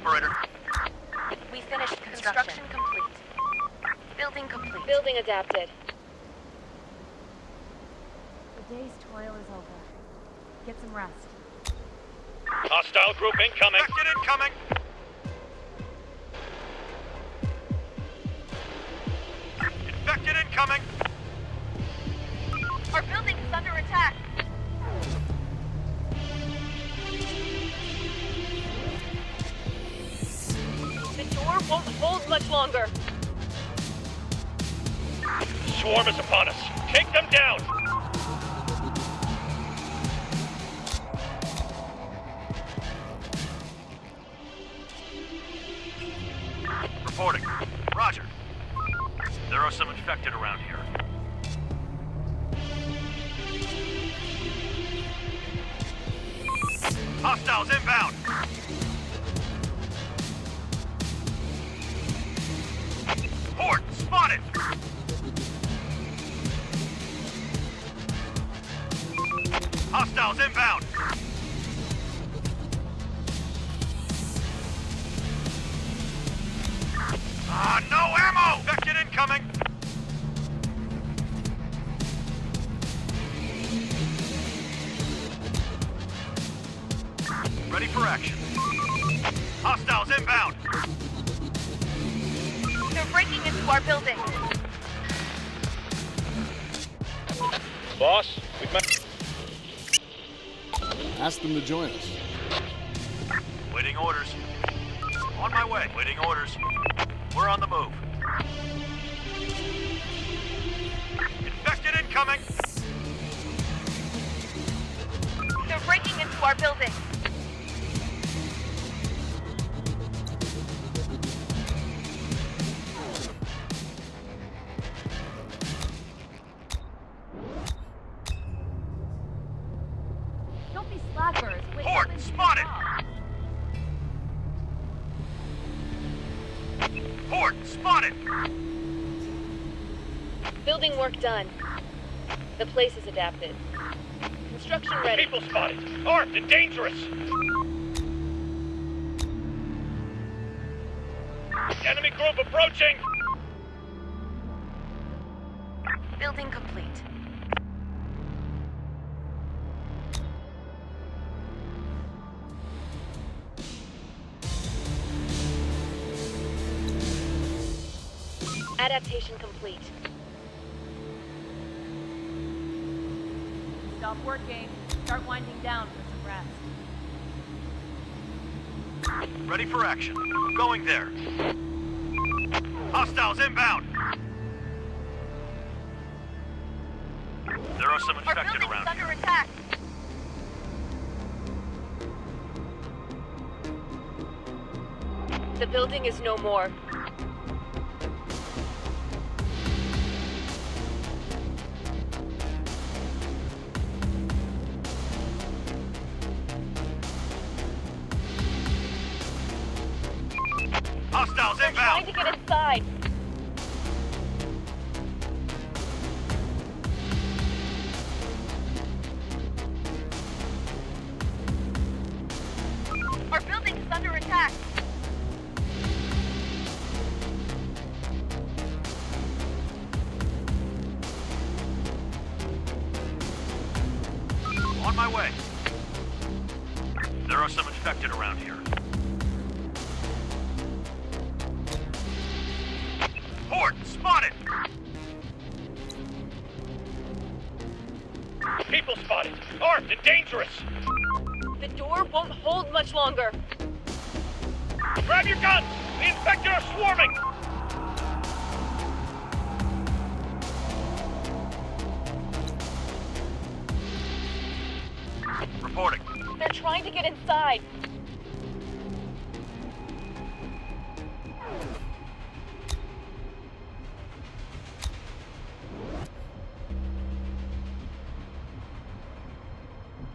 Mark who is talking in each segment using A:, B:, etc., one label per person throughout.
A: operator.
B: We finished construction complete. Building complete.
C: Building adapted.
D: The day's toil is over. Get some rest.
E: Hostile group incoming.
A: Infected incoming. Infected incoming.
B: Our building is under attack.
C: The door won't hold much longer.
E: Swarm is upon us. Take them down.
A: Reporting. Roger. There are some infected around here. Hostiles inbound. Horde spotted. Hostiles inbound. No ammo! Infected incoming. Ready for action. Hostiles inbound.
B: They're breaking into our building.
E: Boss, we've met.
F: Ask them to join us.
A: Waiting orders. On my way. Waiting orders. We're on the move. Infected incoming.
B: They're breaking into our building.
D: Don't be slackers. Wait,
A: Horde
D: let me
A: spotted.
D: stop.
A: Horde spotted.
C: Building work done. The place is adapted. Construction ready.
E: People spotted. Armed and dangerous. Enemy group approaching.
B: Building complete.
C: Adaptation complete.
D: Stop working. Start winding down for some rest.
A: Ready for action. Going there. Hostiles inbound. There are some
B: Our
A: infected
B: building is
A: around
B: under
A: here.
B: attack.
C: The building is no more.
A: Hostiles
C: Trying
A: inbound.
C: to get inside.
B: Our building is under attack.
A: On my way. There are some infected around here. Horde spotted.
E: People spotted. Armed and dangerous.
C: The door won't hold much longer.
E: Grab your guns. The infected are swarming.
A: Reporting.
C: They're trying to get inside.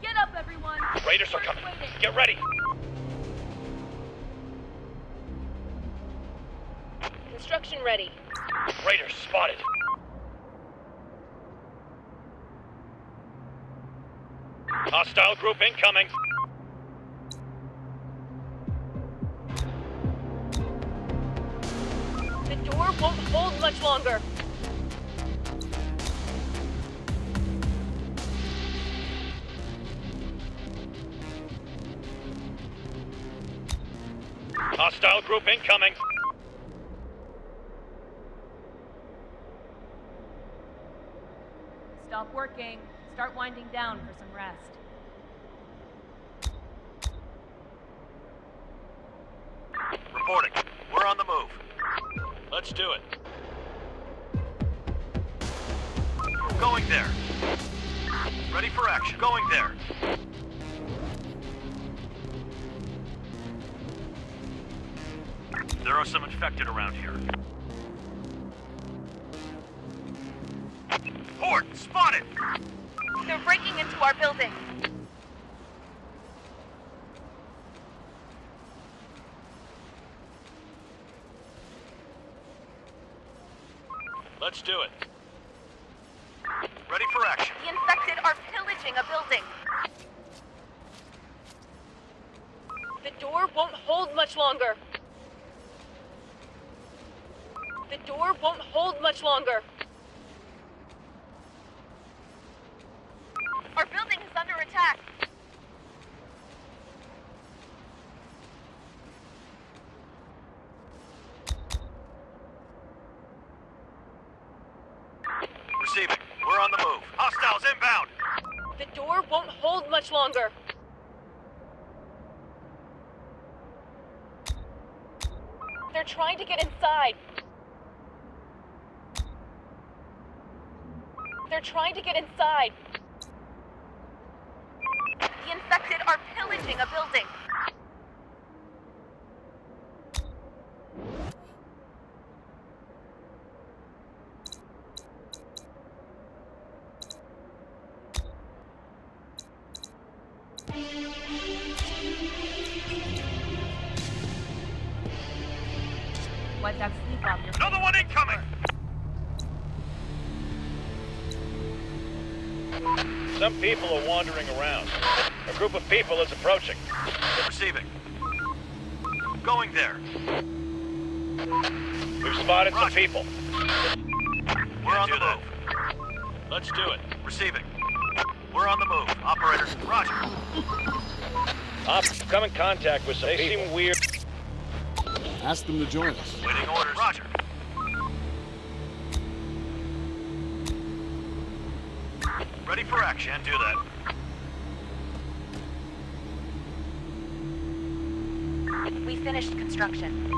D: Get up, everyone.
E: Raiders are coming. Get ready.
C: Construction ready.
E: Raiders spotted. Hostile group incoming.
C: won't hold much longer.
E: Hostile group incoming.
D: Stop working. Start winding down for some rest.
A: Reporting. We're on the move.
E: Let's do it.
A: Going there. Ready for action. Going there. There are some infected around here. Horde, spotted!
B: They're breaking into our building.
E: Let's do it.
A: Ready for action.
B: The infected are pillaging a building.
C: The door won't hold much longer. The door won't hold much longer.
B: Our building is under attack.
A: Receiving. We're on the move. Hostiles inbound.
C: The door won't hold much longer. They're trying to get inside. They're trying to get inside.
B: The infected are pillaging a building.
D: Wipe that sleep off your
A: Another one incoming!
E: Some people are wandering around. A group of people is approaching.
A: Receiving. Going there.
E: We've spotted some
A: Roger.
E: people.
A: We're on the move.
E: Let's do it.
A: Receiving. We're on the move. Operator, roger.
E: Come in contact with some people. They seem weird.
F: Ask them to join us.
A: Waiting orders. Roger. Ready for action. Do that.
B: We finished construction.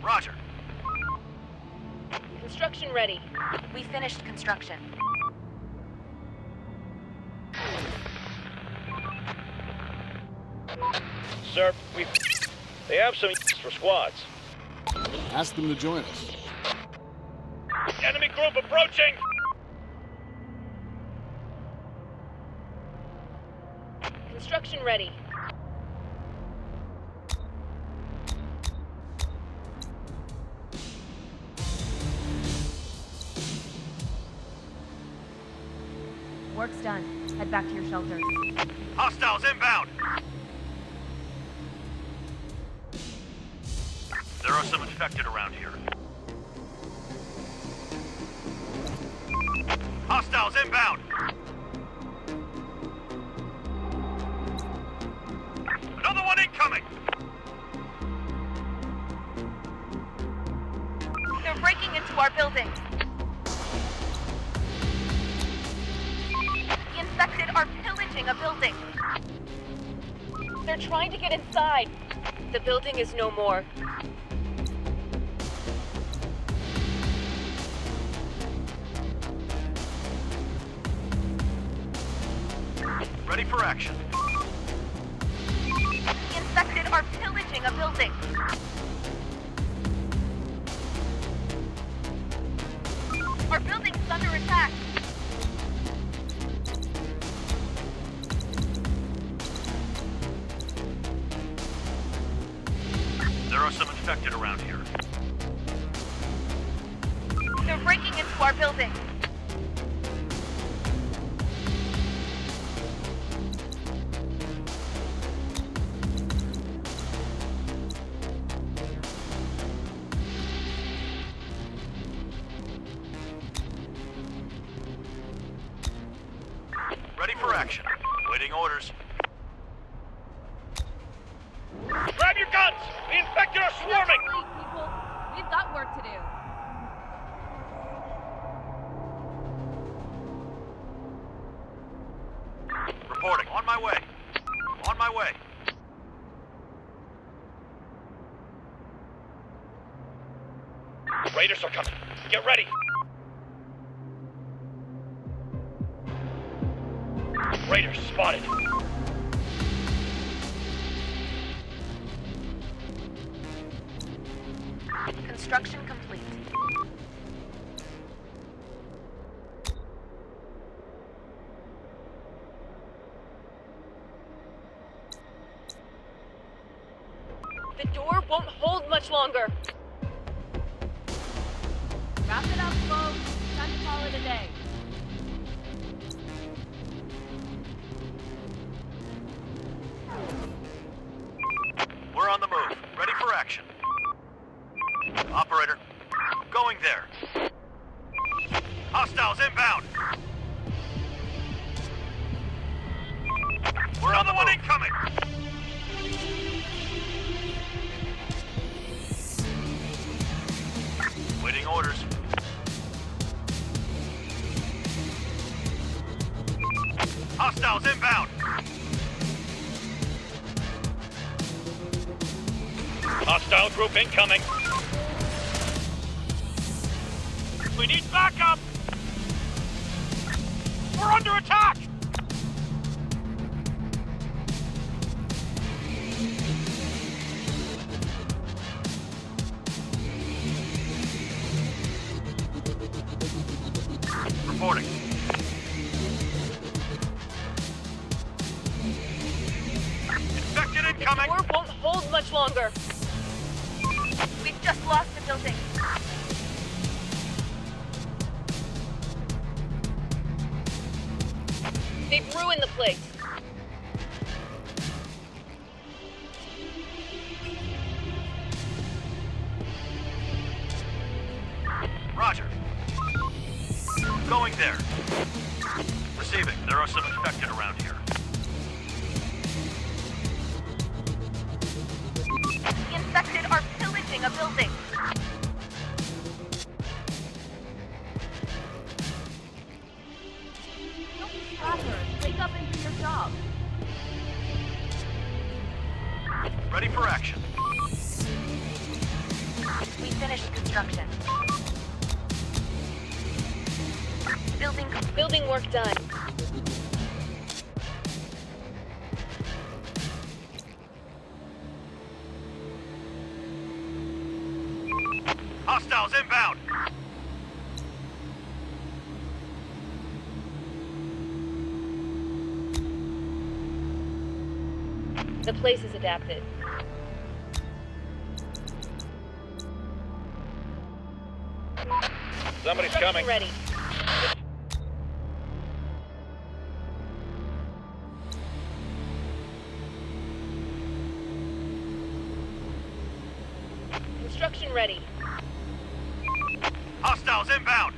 A: Roger.
C: Construction ready.
B: We finished construction.
E: Sir, they have some for squads.
F: Ask them to join us.
E: Enemy group approaching!
C: Construction ready.
D: work's done. Head back to your shelters.
A: Hostiles inbound! There are some infected around here. Hostiles inbound! Another one incoming!
B: They're breaking into our building. The infected are pillaging a building.
C: They're trying to get inside. The building is no more.
A: Ready for action.
B: The infected are pillaging a building. Our building is under attack.
A: There are some infected around here.
B: our building.
A: Ready for action. Waiting orders.
E: Grab your guns! The infected are swarming!
D: Wait, people. We've got work to do.
A: Reporting. On my way. On my way.
E: Raiders are coming. Get ready! Raiders spotted.
B: Construction complete.
C: The door won't hold much longer.
D: Wrap it up, folks. Time to call it a day.
A: We're on the move. Ready for action. Operator. Going there. Hostiles inbound. We're on the one incoming. Waiting orders. Hostiles inbound.
E: Hostile group incoming. We need backup! We're under attack!
A: Reporting. Infected
C: The
A: incoming.
C: door won't hold much longer.
B: We've just lost the building.
C: They've ruined the place.
A: Roger. Going there. Receiving. There are some infected around here.
B: The infected are pillaging a building.
D: Don't be scrappers. Wake up and do your job.
A: Ready for action.
B: We finished construction.
C: Building work done.
A: Hostiles inbound.
C: The place is adapted.
E: Somebody's
C: Construction
E: coming.
C: ready. Construction ready.
A: Hostiles inbound.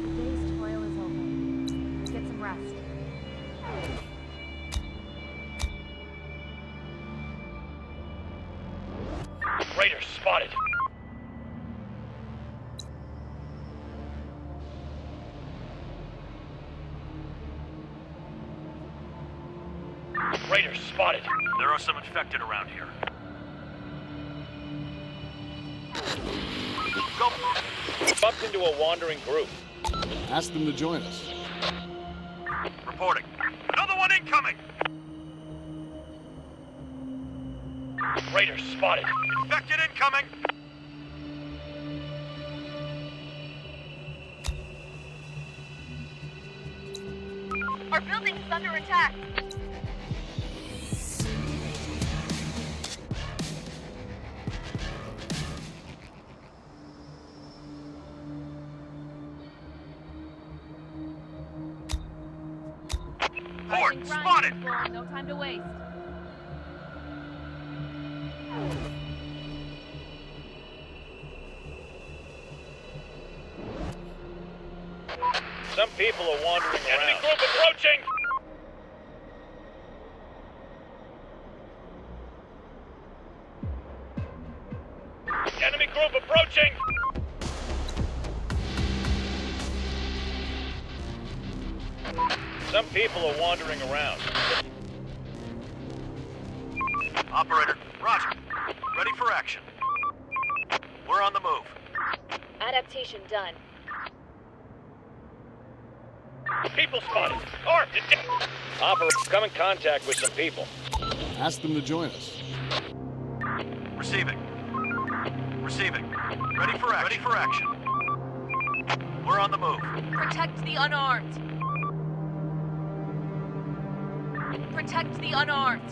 D: The day's toil is over. Get some rest.
E: Raiders spotted. Raiders spotted.
A: There are some infected around here. Go.
E: Bumped into a wandering group.
F: Ask them to join us.
A: Reporting. Another one incoming.
E: Raiders spotted.
A: Infected incoming.
B: Our building is under attack.
A: Horde,
D: and grind,
A: spotted!
D: people. No time to waste.
E: Some people are wandering
A: Enemy
E: around.
A: group approaching! Enemy group approaching!
E: Some people are wandering around.
A: Operator, roger. Ready for action. We're on the move.
C: Adaptation done.
A: People spotted. Armed and dead.
E: Operator, come in contact with some people.
F: Ask them to join us.
A: Receiving. Receiving. Ready for action. Ready for action. We're on the move.
B: Protect the unarmed. Protect the unarmed.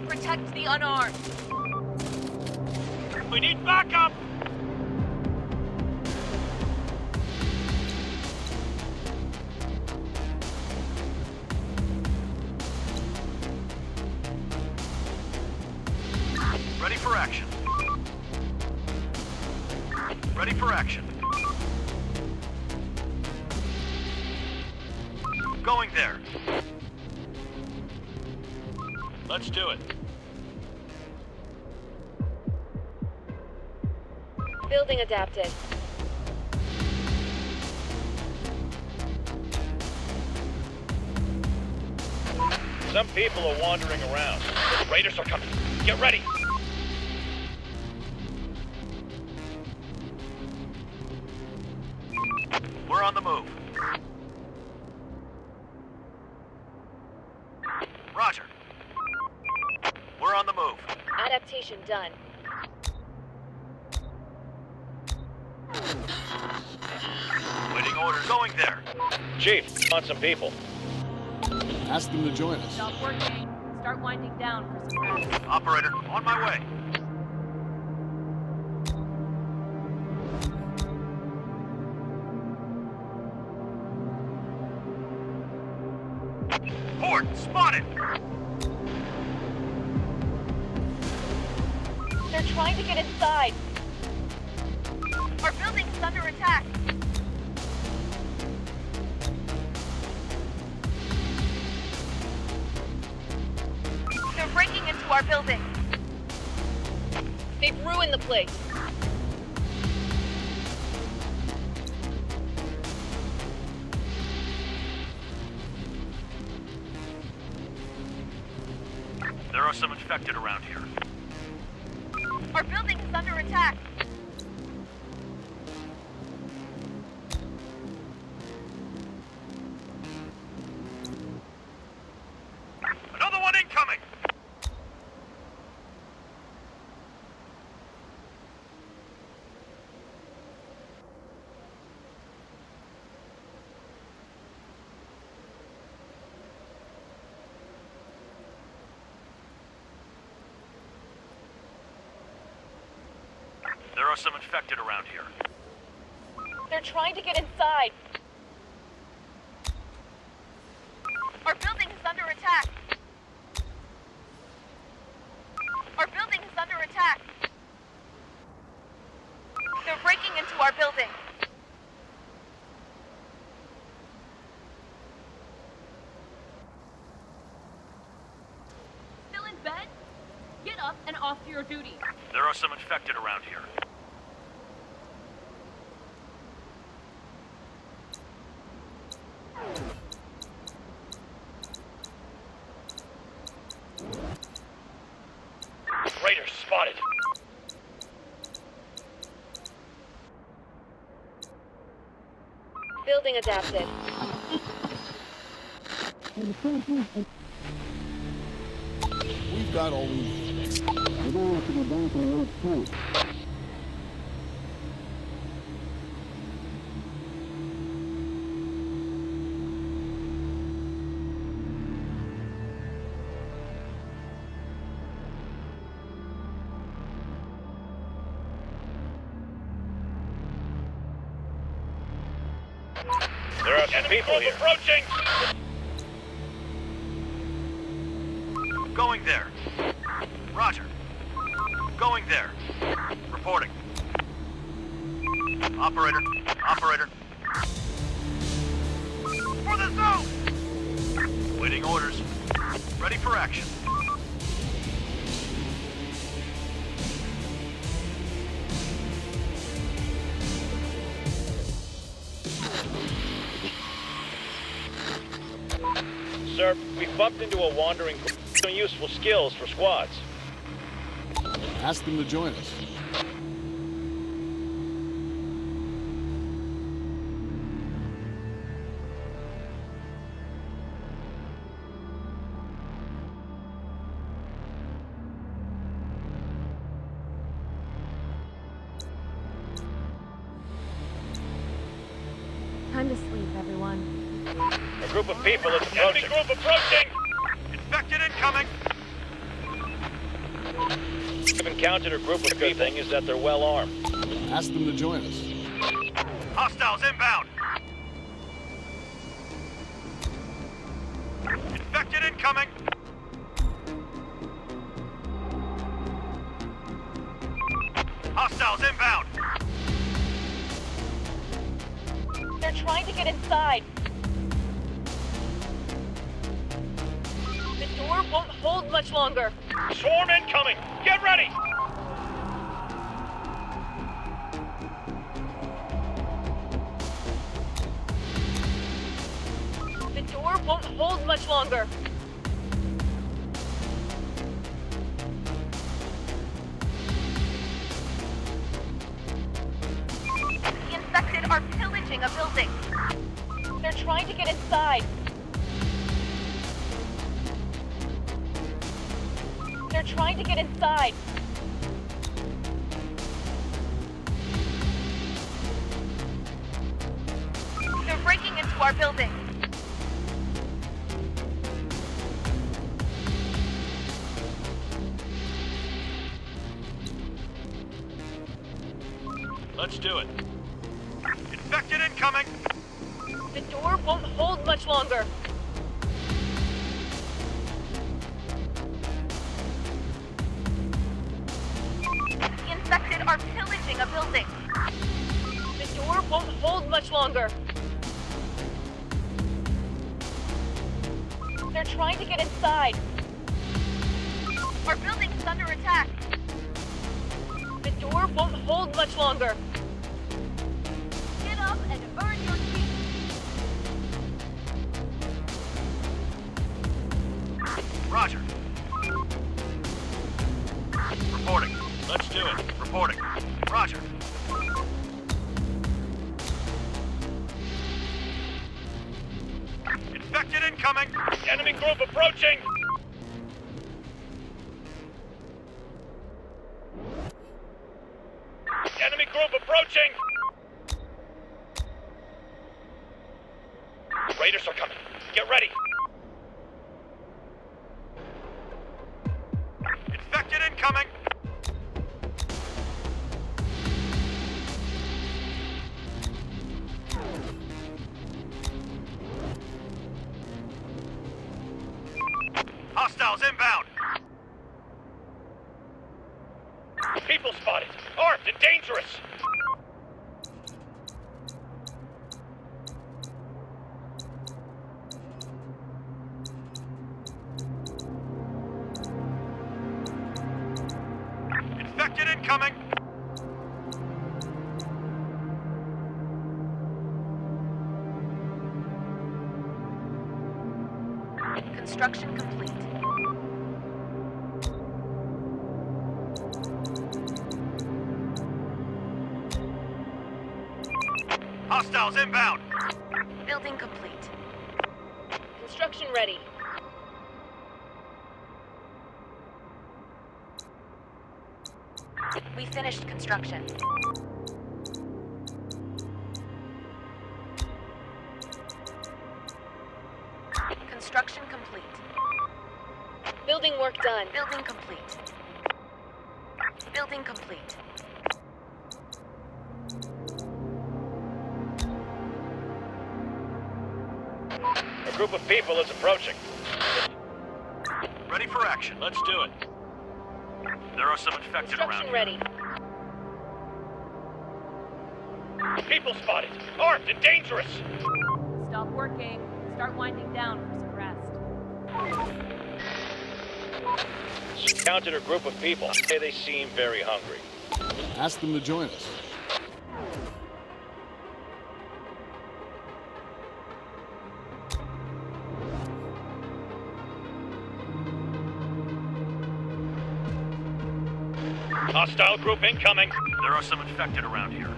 B: Protect the unarmed.
A: We need backup! Ready for action. Ready for action. Going there. Let's do it.
C: Building adapted.
E: Some people are wandering around.
A: Raiders are coming. Get ready. We're on the move. Roger. We're on the move.
C: Adaptation done.
A: Waiting orders. Going there.
E: Chief, want some people.
F: Ask them to join us.
D: Stop working. Start winding down for some rest.
A: Operator, on my way. Horde, spotted!
B: They're trying to get inside. Our building's under attack. They're breaking into our building.
C: They've ruined the place.
A: There are some infected around here.
B: Our building is under attack.
A: Another one incoming! There are some infected around here.
B: They're trying to get inside. Our building is under attack. Our building is under attack. They're breaking into our building.
D: Still in bed? Get up and off to your duty.
A: There are some infected around here. Raiders spotted.
C: Building adapted.
F: We've got all we need.
E: There are some people here. Approaching!
A: Going there. Roger. Going there. Reporting. Operator. Operator. For the zone! Waiting orders. Ready for action.
E: Sir, we bumped into a wandering group. Some useful skills for squads.
F: Ask them to join us.
D: Time to sleep, everyone.
E: A group of people is approaching. Enemy group approaching!
A: Infected incoming!
E: We've encountered a group of people. The good thing is that they're well armed.
F: Ask them to join us.
A: Hostiles inbound! Infected incoming! Hostiles inbound!
B: They're trying to get inside.
C: The door won't hold much longer.
E: Swarm incoming! Get ready!
C: The door won't hold much longer.
B: The infected are pillaging a building.
C: They're trying to get inside. They're trying to get inside.
B: They're breaking into our building.
A: Let's do it. Infected incoming!
C: The door won't hold much longer.
B: The infected are pillaging a building.
C: The door won't hold much longer. They're trying to get inside.
B: Our building is under attack.
C: The door won't hold much longer.
B: Get up and earn your keep.
A: Roger. Reporting. Let's do it. Reporting. Roger. Infected incoming!
E: Enemy group approaching! Enemy group approaching! Raiders are coming. Get ready!
A: Infected incoming! Hostiles inbound!
E: People spotted! Armed and dangerous!
A: Infected incoming!
B: Construction complete.
A: Hostiles inbound!
B: Building complete.
C: Construction ready.
B: We finished construction. Construction complete.
C: Building work done.
B: Building complete. Building complete.
E: group of people is approaching.
A: Ready for action. Let's do it. There are some infected around
C: Construction
A: here.
C: ready.
E: People spotted. Armed and dangerous.
D: Stop working. Start winding down for some rest.
E: Counted a group of people. They seem very hungry.
F: Ask them to join us.
E: Hostile group incoming.
A: There are some infected around here.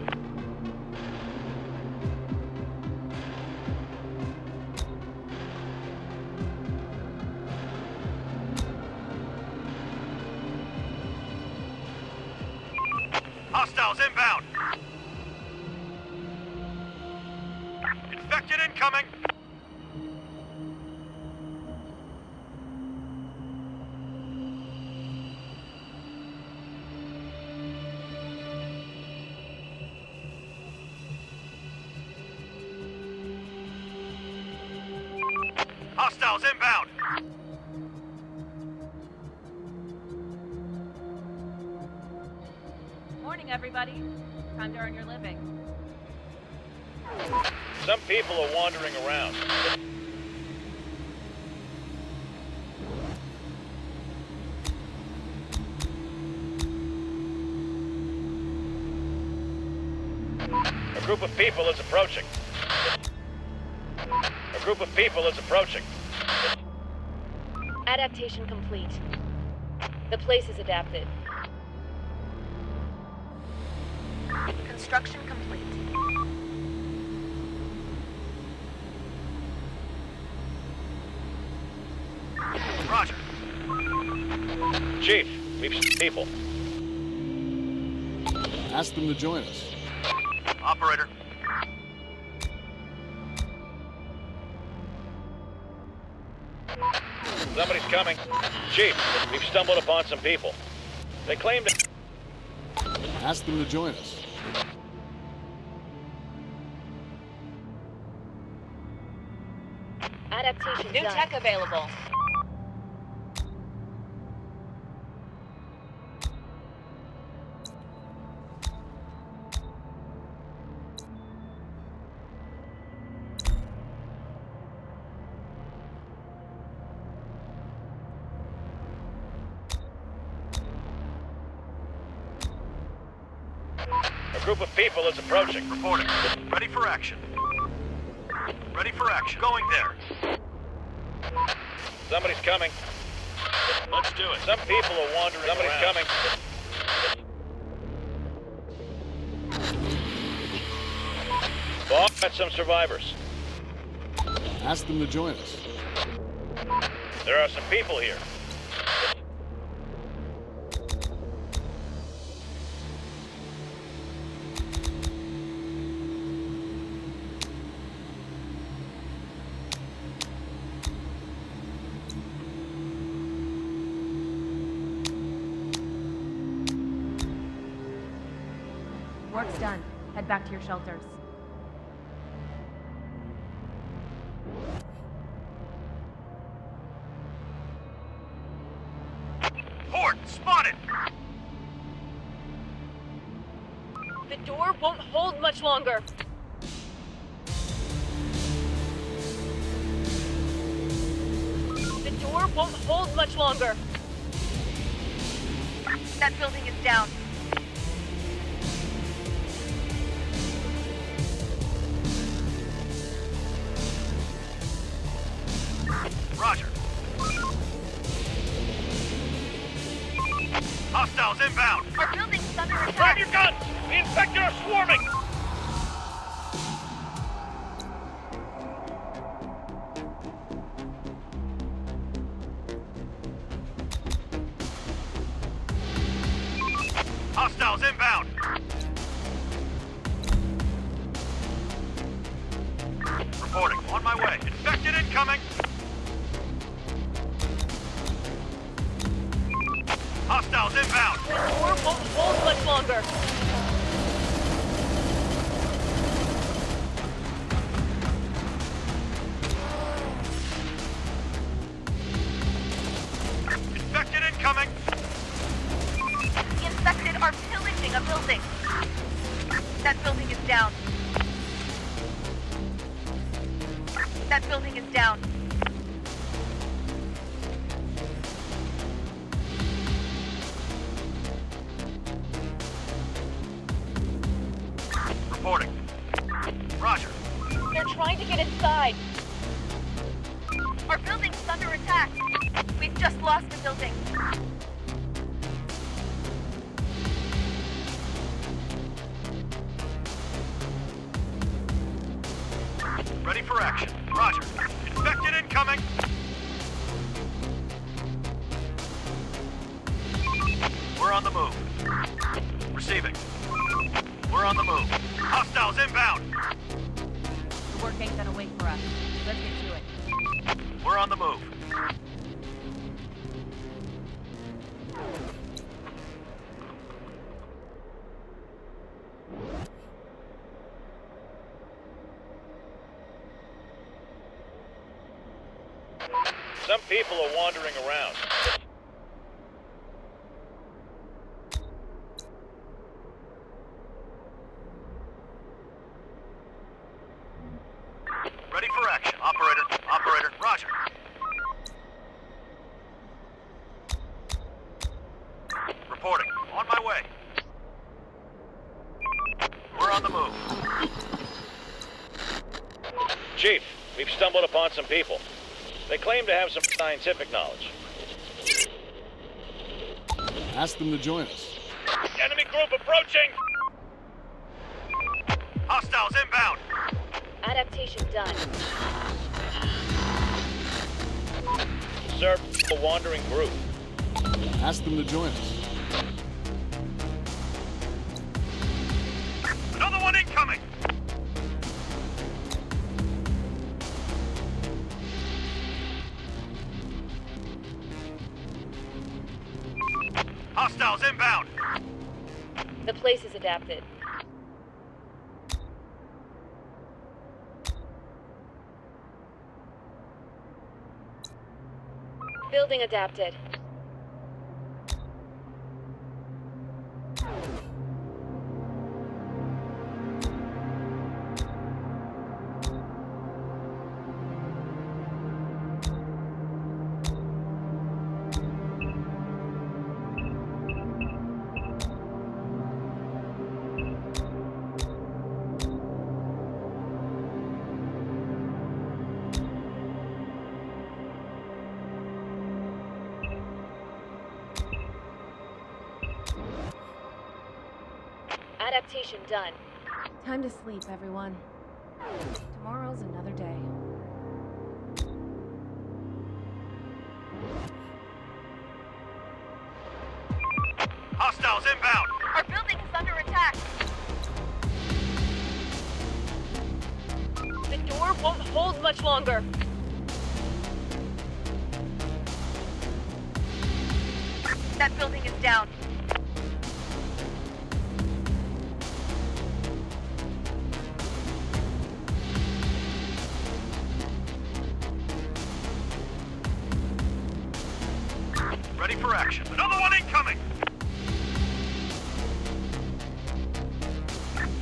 A: Hostiles inbound. Infected incoming. Hostiles inbound.
D: Morning, everybody. Time to earn your living.
E: Some people are wandering around. A group of people is approaching. A group of people is approaching.
C: Adaptation complete. The place is adapted.
B: Construction complete.
A: Roger.
E: Chief, we've seen people.
F: Ask them to join us.
A: Operator.
E: Somebody's coming. Chief, we've stumbled upon some people. They claim to...
F: Ask them to join us.
C: Adaptation
B: New
C: done.
B: tech available.
E: A group of people is approaching.
A: Reporting. Ready for action. Ready for action. Going there.
E: Somebody's coming.
A: Let's do it.
E: Some people are wandering Somebody's
A: around.
E: coming. Boss, got some survivors.
F: Ask them to join us.
E: There are some people here.
D: Work's done. Head back to your shelters.
A: Horde spotted.
C: The door won't hold much longer. The door won't hold much longer.
B: That building is down.
A: Roger. Hostiles inbound.
B: Our building's under
E: Grab
B: attack.
E: your guns! The infected are swarming!
A: Hostiles inbound. Reporting. On my way. Infected incoming. Hostiles inbound.
C: The door won't hold much longer.
A: incoming!
B: The infected are pillaging a building. That building is down. That building is down.
A: Reporting. Roger.
B: They're trying to get inside. Our building's under attack. We've just lost the building.
A: Ready for action. Roger. Infected incoming! We're on the move. Receiving. We're on the move. Hostiles inbound!
D: The work ain't gonna wait for us. Let's get to it.
A: We're on the move.
E: Some people are wandering around.
A: Ready for action. Operator, roger. Reporting. On my way. We're on the move.
E: Chief, we've stumbled upon some people. They claim to have some scientific knowledge.
F: Ask them to join us.
E: Enemy group approaching!
A: Hostiles inbound!
C: Adaptation done.
E: Sir, a wandering group.
F: Ask them to join us.
A: Another one incoming! Hostiles inbound!
C: The place is adapted. Building adapted. Adaptation done.
D: Time to sleep, everyone. Tomorrow's another day.
A: Hostiles inbound!
B: Our building is under attack.
C: The door won't hold much longer.
B: That building is down.
A: Ready for action. Another one incoming!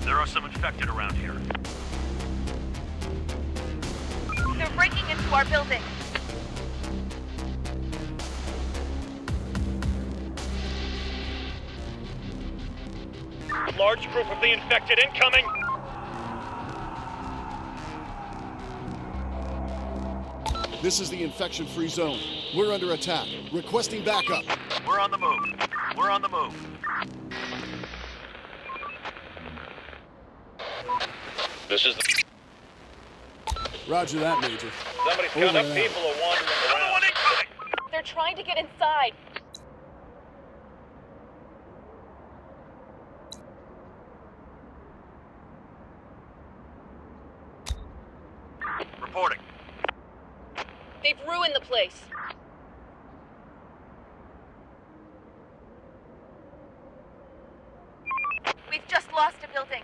A: There are some infected around here.
B: They're breaking into our building.
E: Large group of the infected incoming!
F: This is the infection-free zone. We're under attack. Requesting backup.
A: We're on the move. We're on the move.
E: This is the...
F: Roger that, Major.
E: Somebody's
F: Over
E: got up.
F: and out.
E: People are wandering
A: Another
E: around.
A: one incoming!
C: They're trying to get inside.
A: Reporting.
C: They've ruined the place.
B: We've just lost a building.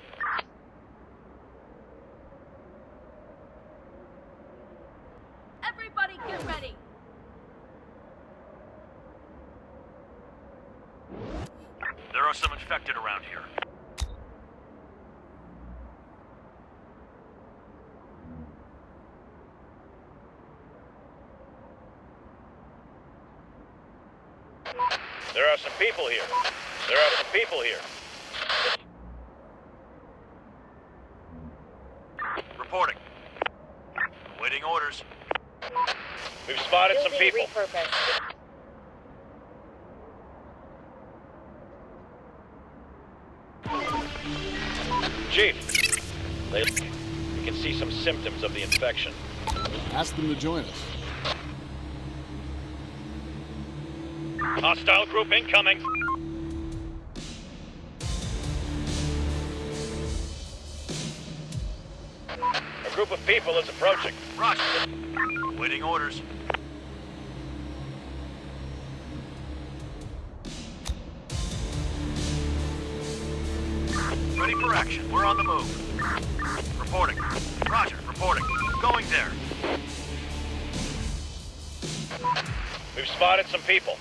B: Everybody get ready.
A: are some infected around here.
E: There are some people here. There are some people here.
A: Reporting. Awaiting orders.
E: We've spotted some
C: Building
E: people.
C: repurposed.
E: Chief, we can see some symptoms of the infection.
F: Ask them to join us.
E: Hostile group incoming. A group of people is approaching.
A: Roger. Awaiting orders. Ready for action. We're on the move. Reporting. Roger. Reporting. Going there.
E: We've spotted some people.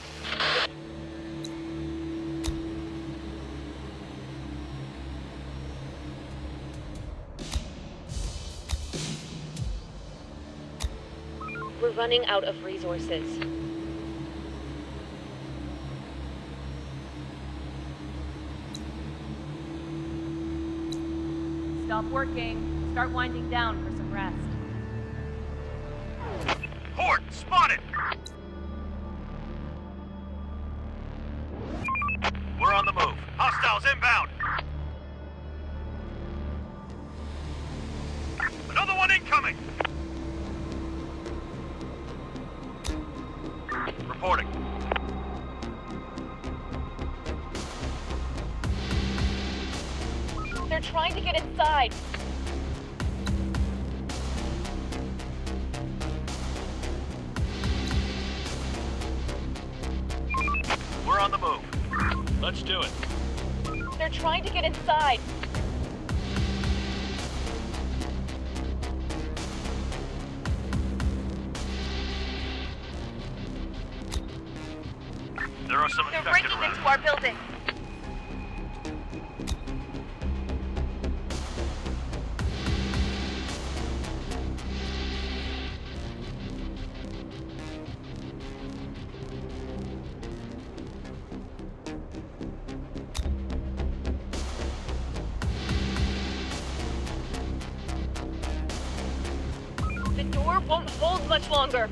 C: We're running out of resources.
D: Stop working. Start winding down for some rest.
A: Horde, spotted! We're on the move. Hostiles inbound. Another one incoming. Reporting.
B: They're trying to get inside.
A: We're on the move. Let's do it.
B: They're trying to get inside.
A: There are some
B: They're
A: infected
B: breaking
A: around.
B: into our building. The door won't hold much longer.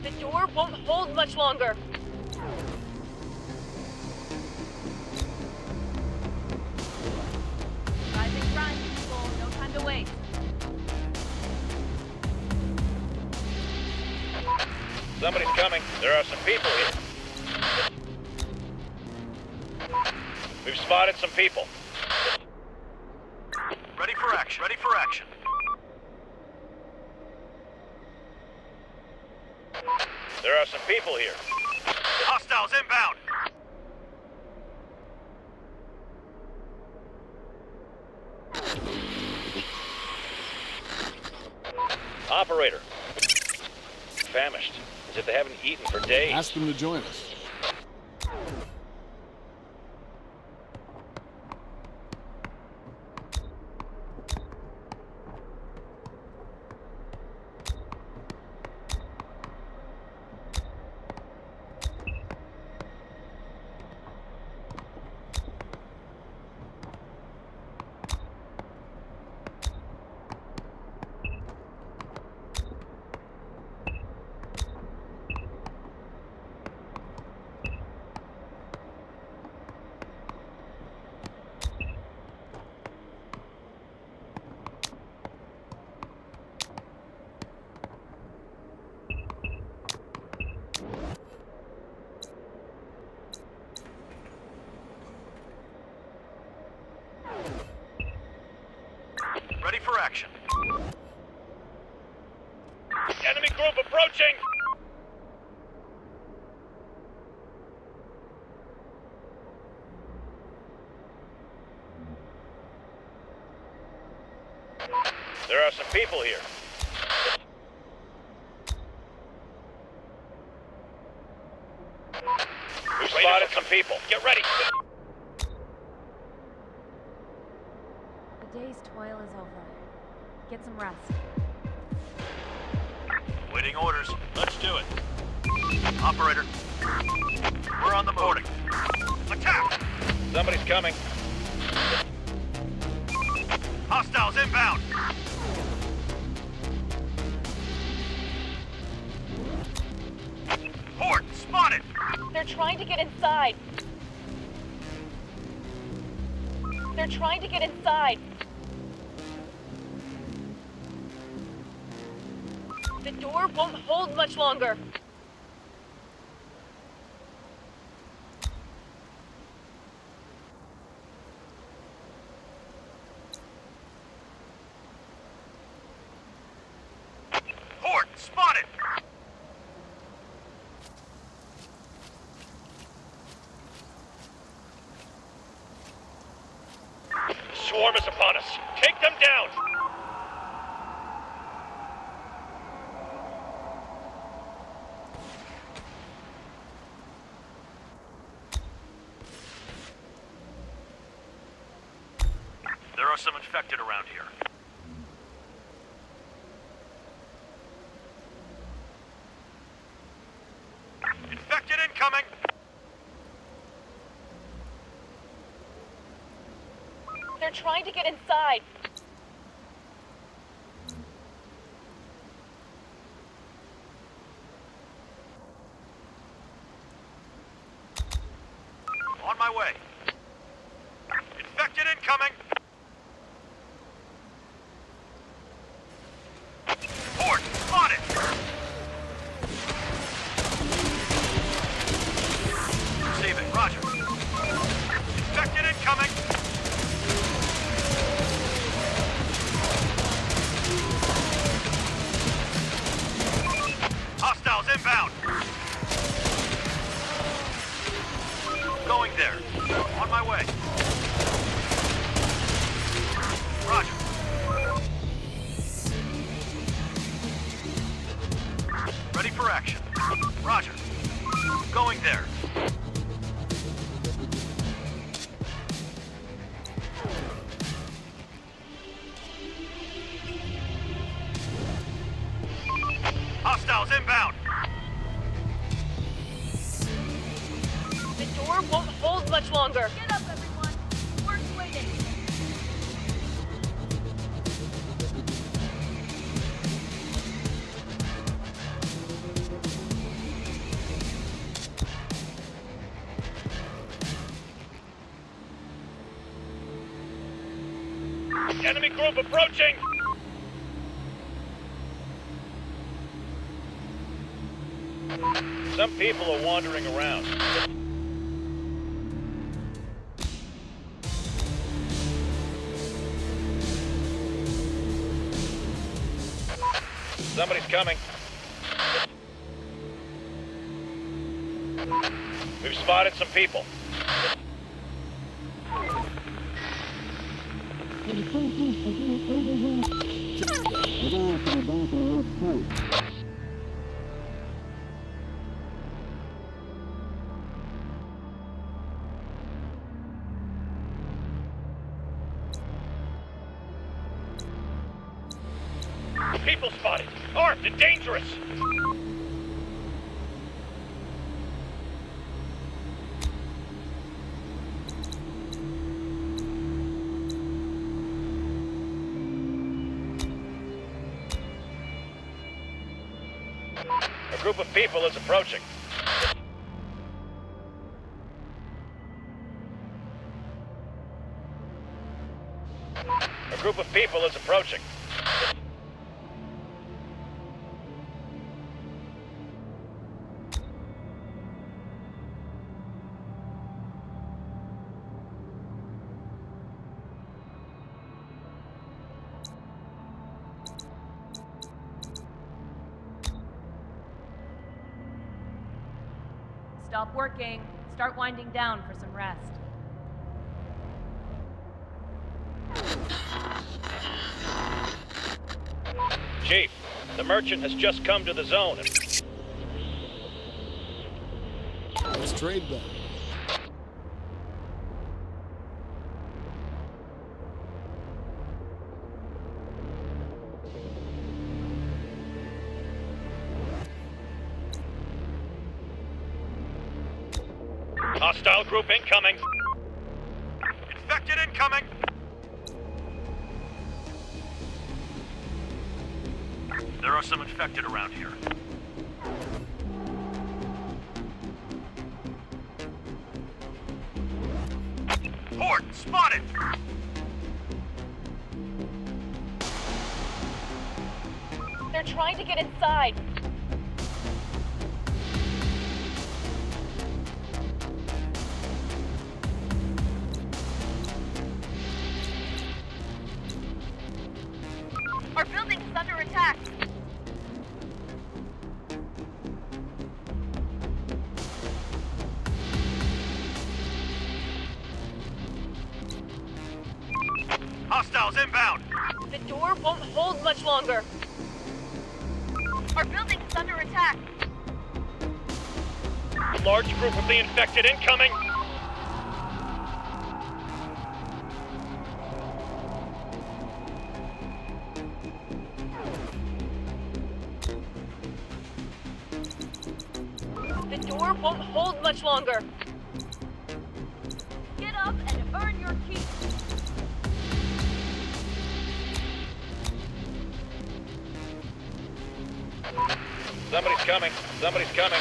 B: The door won't hold much longer.
D: Rise and grind, people. No time to waste.
E: Somebody's coming. There are some people here. We've spotted some people.
A: Ready for action. Ready for action.
E: There are some people here.
A: Hostiles inbound.
E: Operator. Famished. As if they haven't eaten for days.
F: Ask them to join us.
A: Ready for action.
E: Enemy group approaching! people here. We've spotted some people. Get ready.
D: The day's toil is over. Get some rest.
A: Waiting orders. Let's do it. Operator. We're on the boarding. Attack!
E: Somebody's coming.
A: Hostiles inbound. Horde spotted.
B: They're trying to get inside. They're trying to get inside. The door won't hold much longer.
A: Horde spotted.
E: The swarm is upon us. Take them down.
A: There are some infected around here. Infected incoming!
B: They're trying to get inside.
A: On my way. Infected incoming! Horde spotted! Receiving, roger. Infected incoming! Hostiles inbound! Going there. On my way. Roger. Ready for action. Roger. Going there. Hostiles inbound.
B: The door won't hold much longer.
D: Get up, everyone. Work's waiting.
E: Enemy group approaching. Some people are wandering around. Somebody's coming. We've spotted some people. People spotted. Armed and dangerous. A group of people is approaching. A group of people is approaching.
D: Stop working. Start winding down for some rest.
E: Chief, the merchant has just come to the zone.
F: Let's trade then.
E: Hostile group incoming.
A: Infected incoming. There are some infected around here. Horde spotted!
C: They're trying to get inside.
B: Our building's under attack.
A: Hostiles inbound!
C: The door won't hold much longer.
B: Our building's under attack.
E: Large group of the infected incoming.
C: The door won't hold much longer.
B: Get up and earn your keep.
E: Somebody's coming. Somebody's coming.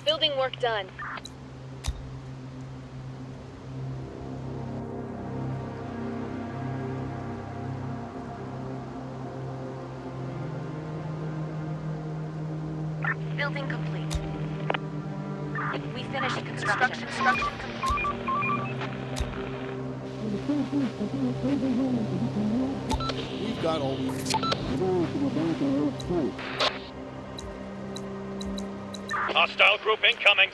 C: Building work done.
B: Building complete. We finished construction. Construction complete.
F: We've got all we need.
E: Hostile group incoming.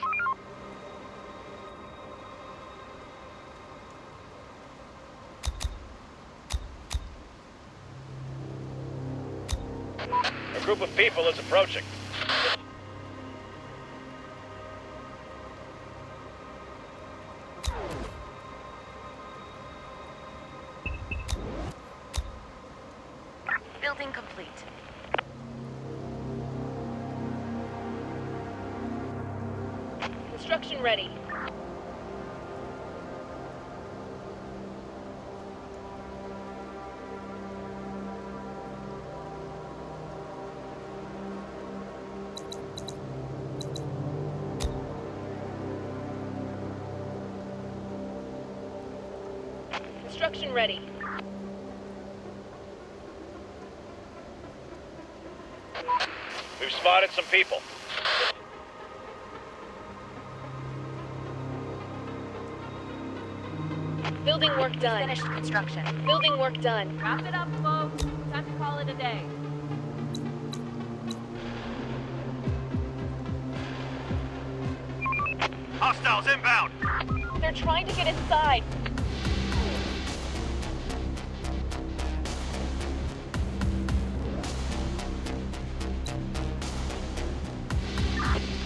E: A group of people is approaching.
B: Building complete.
C: Construction ready. Construction ready.
E: We've spotted some people.
C: Building work done.
B: Finished construction.
C: Building work done.
D: Wrap it up, folks. Time to call it a day.
A: Hostiles inbound!
C: They're trying to get inside.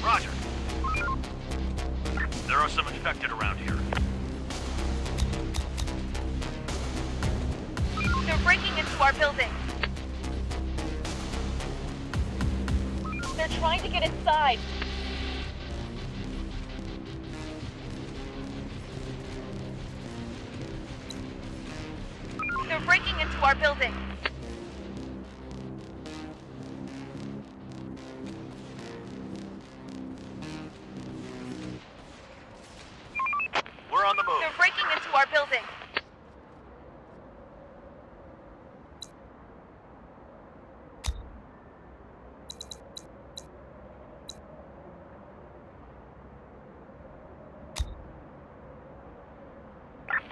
A: Roger. There are some infected around here.
B: They're breaking into our building.
C: They're trying to get inside.
B: They're breaking into our building.
A: We're on the move.
B: They're breaking into our building.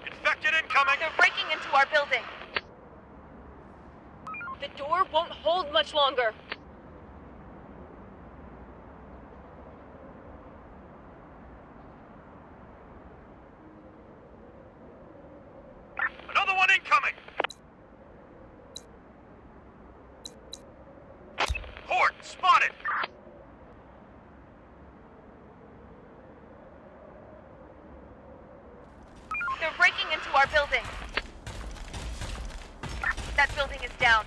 A: Infected incoming!
B: They're breaking into our building.
C: The door won't hold much longer.
B: They're breaking into our building. That building is down.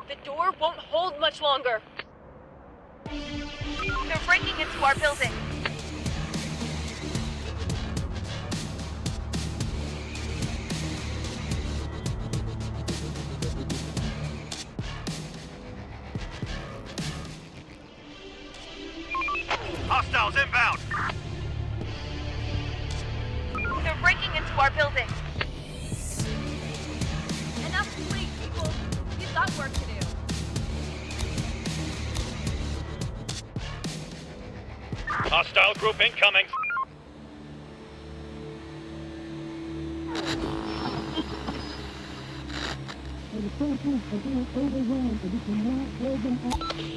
C: The door won't hold much longer.
B: They're breaking into our building.
A: Hostiles inbound.
B: They're breaking into our building.
D: Enough sleep, people. We've got work to do.
E: Hostile group incoming.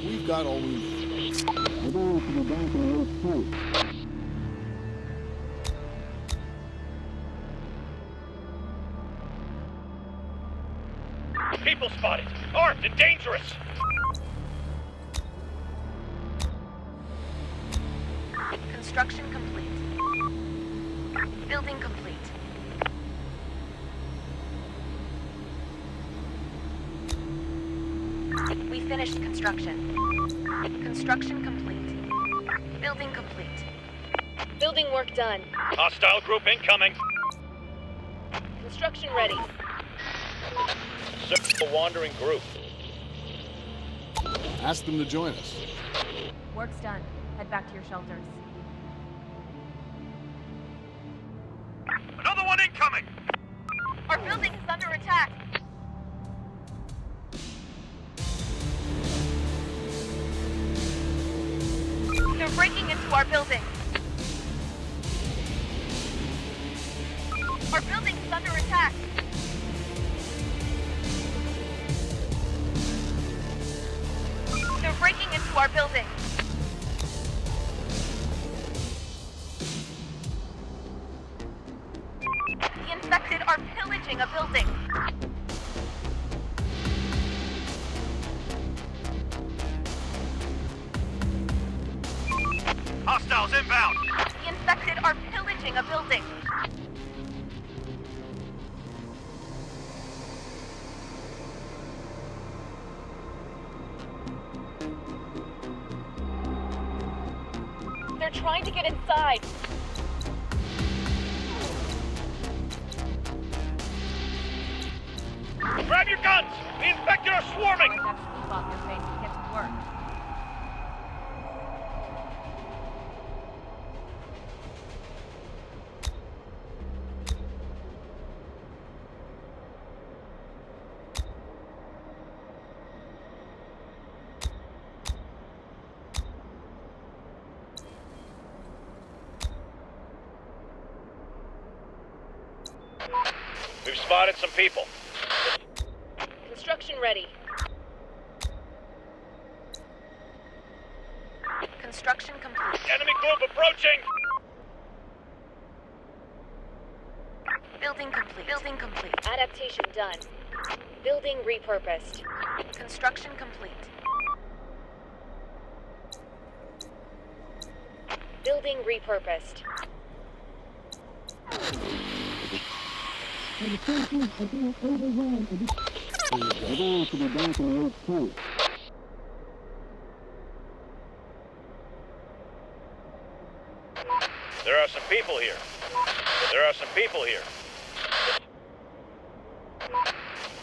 F: We've got all we need.
E: People spotted. Armed and dangerous.
B: Construction complete. Building complete. We finished construction. Construction complete. Building complete.
C: Building work done.
E: Hostile group incoming.
C: Construction ready.
E: Search a wandering group.
F: Ask them to join us.
D: Work's done. Head back to your shelters.
A: Another one incoming.
B: Our building is under attack. They're breaking into our building. Our building is under attack. They're breaking into our building. The infected are pillaging a building.
A: Hostiles inbound.
B: The infected are pillaging a building.
C: They're trying to get inside.
E: Grab your guns! The infected are swarming!
D: Wipe that sleep off your face and get to work.
E: We've spotted some people.
C: Construction ready.
B: Construction complete.
E: Enemy group approaching!
B: Building complete. Building complete.
C: Adaptation done. Building repurposed.
B: Construction complete.
C: Building repurposed.
E: There are some people here. There are some people here.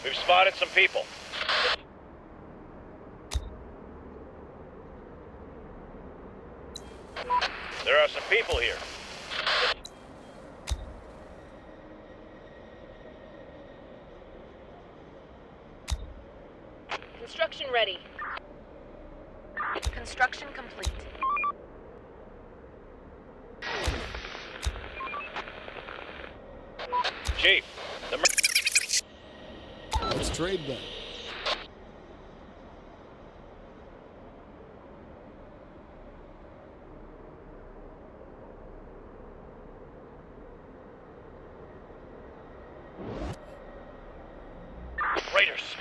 E: We've spotted some people. There are some people here.
C: Construction ready.
B: Construction complete.
E: Chief, the
F: Let's trade then.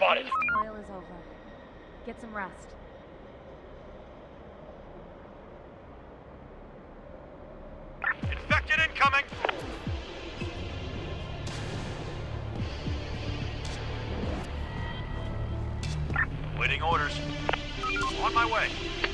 E: Spotted.
D: Oil is over. Get some rest.
A: Infected incoming! Waiting orders. On my way.